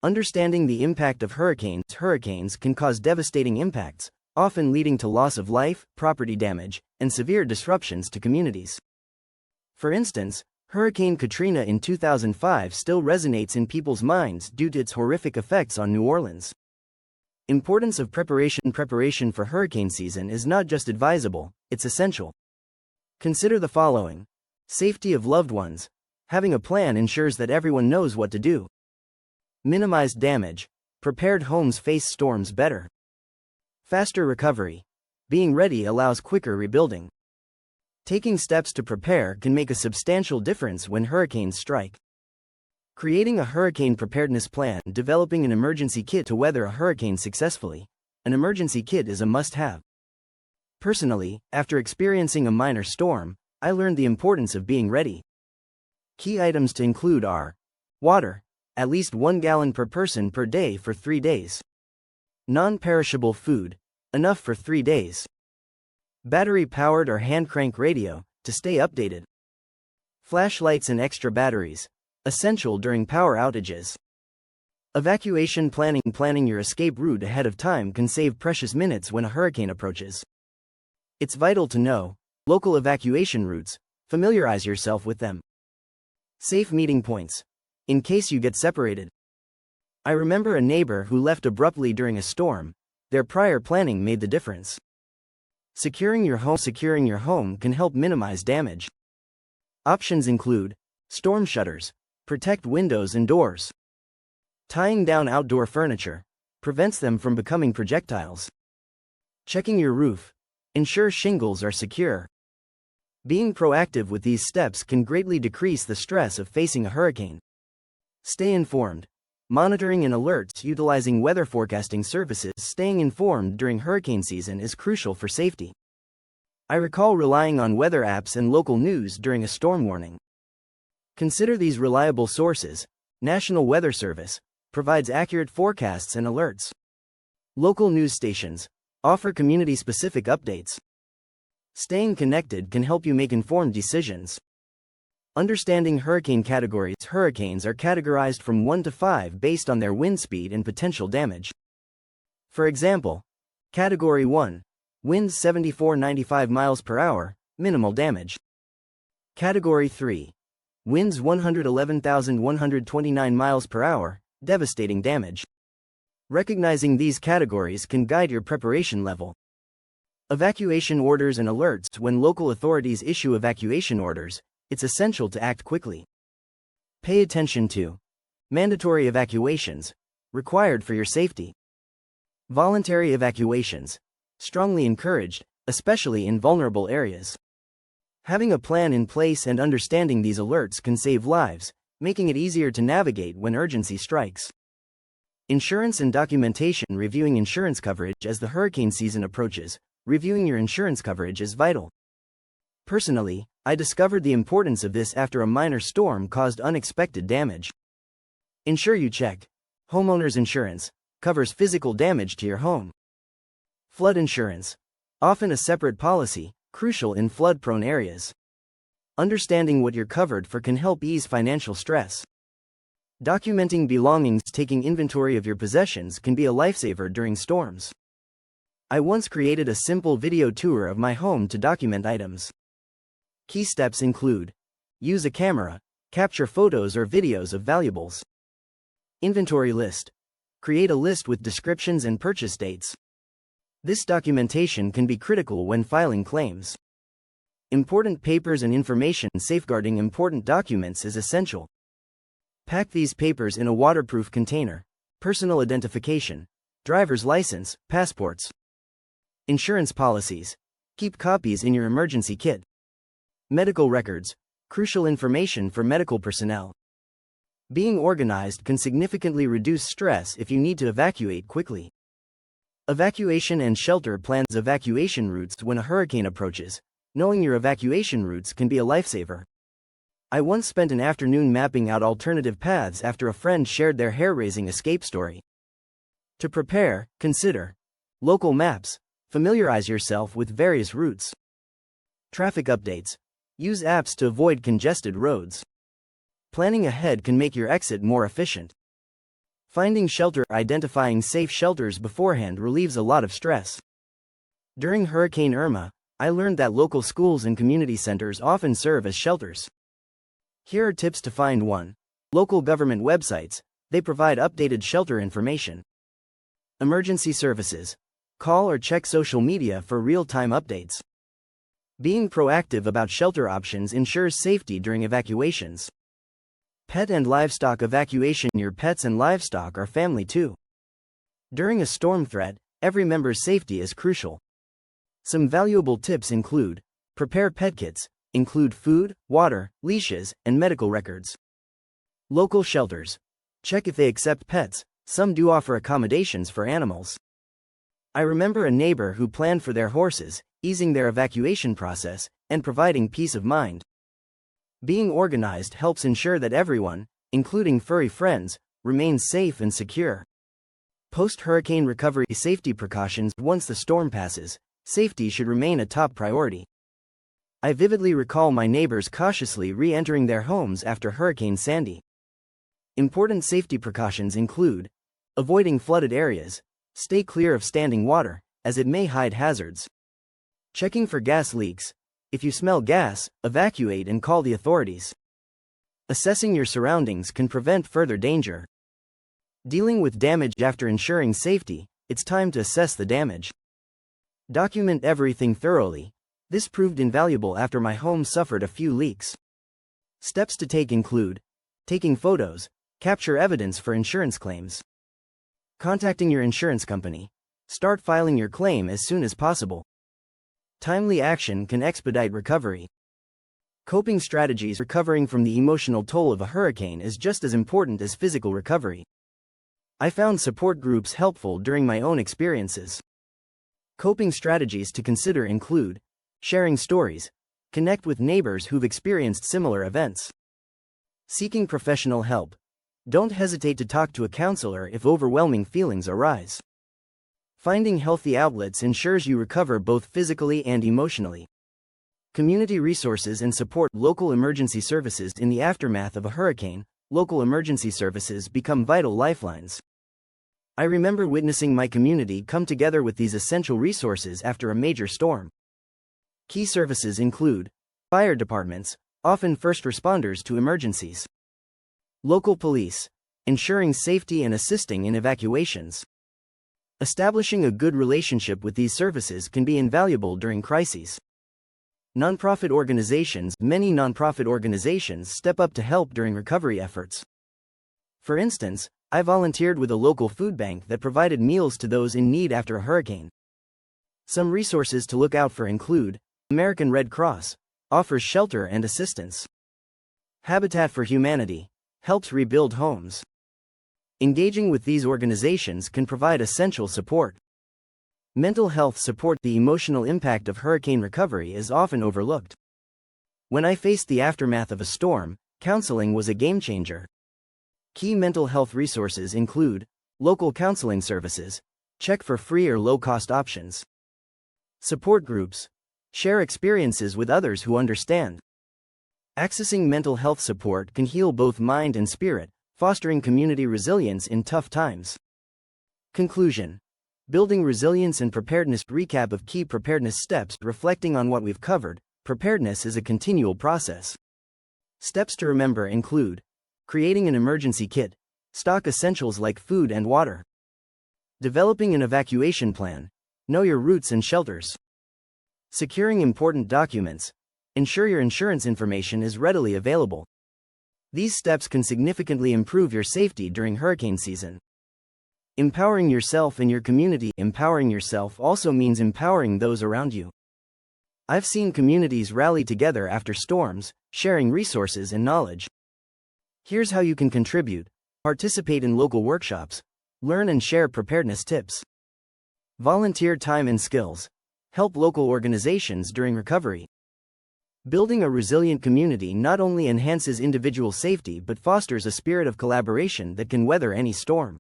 Understanding the impact of hurricanes. Hurricanes can cause devastating impacts, often leading to loss of life, property damage, and severe disruptions to communities. For instance, Hurricane Katrina in 2005 still resonates in people's minds due to its horrific effects on New Orleans. Importance of preparation. Preparation for hurricane season is not just advisable, it's essential. Consider the following. Safety of loved ones. Having a plan ensures that everyone knows what to do. Minimized damage. Prepared homes face storms better. Faster recovery. Being ready allows quicker rebuilding. Taking steps to prepare can make a substantial difference when hurricanes strike. Creating a hurricane preparedness plan. Developing an emergency kit to weather a hurricane successfully. An emergency kit is a must-have. Personally, after experiencing a minor storm, I learned the importance of being ready. Key items to include are water, at least 1 gallon per person per day for 3 days. Non-perishable food, enough for 3 days. Battery-powered or hand-crank radio, to stay updated. Flashlights and extra batteries, essential during power outages. Evacuation planning. Planning your escape route ahead of time can save precious minutes when a hurricane approaches. It's vital to know local evacuation routes, familiarize yourself with them. Safe meeting points, in case you get separated. I remember a neighbor who left abruptly during a storm. Their prior planning made the difference. Securing your home. Securing your home can help minimize damage. Options include storm shutters, protect windows and doors. Tying down outdoor furniture prevents them from becoming projectiles. Checking your roof, ensure shingles are secure. Being proactive with these steps can greatly decrease the stress of facing a hurricane. Stay informed. Monitoring and alerts. Utilizing weather forecasting services. Staying informed during hurricane season is crucial for safety. I recall relying on weather apps and local news during a storm warning. Consider these reliable sources. National Weather Service provides accurate forecasts and alerts. Local news stations offer community-specific updates. Staying connected can help you make informed decisions. Understanding hurricane categories. Hurricanes are categorized from 1 to 5 based on their wind speed and potential damage. For example, Category 1, winds 74-95 miles per hour, minimal damage. Category 3, winds 111,129 miles per hour, devastating damage. Recognizing these categories can guide your preparation level. Evacuation orders and alerts. When local authorities issue evacuation orders, it's essential to act quickly. Pay attention to mandatory evacuations, required for your safety. Voluntary evacuations, strongly encouraged, especially in vulnerable areas. Having a plan in place and understanding these alerts can save lives, making it easier to navigate when urgency strikes. Insurance and documentation. Reviewing insurance coverage. As the hurricane season approaches, reviewing your insurance coverage is vital. Personally, I discovered the importance of this after a minor storm caused unexpected damage. Ensure you check. Homeowners insurance covers physical damage to your home. Flood insurance, often a separate policy, crucial in flood-prone areas. Understanding what you're covered for can help ease financial stress. Documenting belongings. Taking inventory of your possessions can be a lifesaver during storms. I once created a simple video tour of my home to document items. Key steps include: use a camera, capture photos or videos of valuables. Inventory list. Create a list with descriptions and purchase dates. This documentation can be critical when filing claims. Important papers and information. Safeguarding important documents is essential. Pack these papers in a waterproof container. Personal identification, driver's license, passports. Insurance policies. Keep copies in your emergency kit. Medical records, crucial information for medical personnel. Being organized can significantly reduce stress if you need to evacuate quickly. Evacuation and shelter plans. Evacuation routes. When a hurricane approaches, knowing your evacuation routes can be a lifesaver. I once spent an afternoon mapping out alternative paths after a friend shared their hair-raising escape story. To prepare, consider local maps. Familiarize yourself with various routes. Traffic updates. Use apps to avoid congested roads. Planning ahead can make your exit more efficient. Finding shelter, identifying safe shelters beforehand relieves a lot of stress. During Hurricane Irma, I learned that local schools and community centers often serve as shelters. Here are tips to find one. Local government websites, they provide updated shelter information. Emergency services. Call or check social media for real-time updates. Being proactive about shelter options ensures safety during evacuations. Pet and livestock evacuation. Your pets and livestock are family too. During a storm threat, every member's safety is crucial. Some valuable tips include: prepare pet kits, include food, water, leashes, and medical records. Local shelters. Check if they accept pets, some do offer accommodations for animals. I remember a neighbor who planned for their horses, easing their evacuation process, and providing peace of mind. Being organized helps ensure that everyone, including furry friends, remains safe and secure. Post-hurricane recovery safety precautions. Once the storm passes, safety should remain a top priority. I vividly recall my neighbors cautiously re-entering their homes after Hurricane Sandy. Important safety precautions include: avoiding flooded areas, stay clear of standing water, as it may hide hazards. Checking for gas leaks. If you smell gas, evacuate and call the authorities. Assessing your surroundings can prevent further danger. Dealing with damage. After ensuring safety, it's time to assess the damage. Document everything thoroughly. This proved invaluable after my home suffered a few leaks. Steps to take include: taking photos, capture evidence for insurance claims. Contacting your insurance company. Start filing your claim as soon as possible. Timely action can expedite recovery. Coping strategies. Recovering from the emotional toll of a hurricane is just as important as physical recovery. I found support groups helpful during my own experiences. Coping strategies to consider include: sharing stories, connect with neighbors who've experienced similar events. Seeking professional help. Don't hesitate to talk to a counselor if overwhelming feelings arise. Finding healthy outlets ensures you recover both physically and emotionally. Community resources and support. Local emergency services. In the aftermath of a hurricane, local emergency services become vital lifelines. I remember witnessing my community come together with these essential resources after a major storm. Key services include: fire departments, often first responders to emergencies. Local police, ensuring safety and assisting in evacuations. Establishing a good relationship with these services can be invaluable during crises. Nonprofit organizations. Many nonprofit organizations step up to help during recovery efforts. For instance, I volunteered with a local food bank that provided meals to those in need after a hurricane. Some resources to look out for include: American Red Cross, offers shelter and assistance. Habitat for Humanity, helps rebuild homes. Engaging with these organizations can provide essential support. Mental health support. The emotional impact of hurricane recovery is often overlooked. When I faced the aftermath of a storm, counseling was a game changer. Key mental health resources include: local counseling services, check for free or low-cost options. Support groups, share experiences with others who understand. Accessing mental health support can heal both mind and spirit, fostering community resilience in tough times. Conclusion: building resilience and preparedness. Recap of key preparedness steps. Reflecting on what we've covered, preparedness is a continual process. Steps to remember include: creating an emergency kit, stock essentials like food and water. Developing an evacuation plan, know your routes and shelters. Securing important documents, ensure your insurance information is readily available. These steps can significantly improve your safety during hurricane season. Empowering yourself and your community. Empowering yourself also means empowering those around you. I've seen communities rally together after storms, sharing resources and knowledge. Here's how you can contribute: participate in local workshops, learn and share preparedness tips. Volunteer time and skills, help local organizations during recovery. Building a resilient community not only enhances individual safety but fosters a spirit of collaboration that can weather any storm.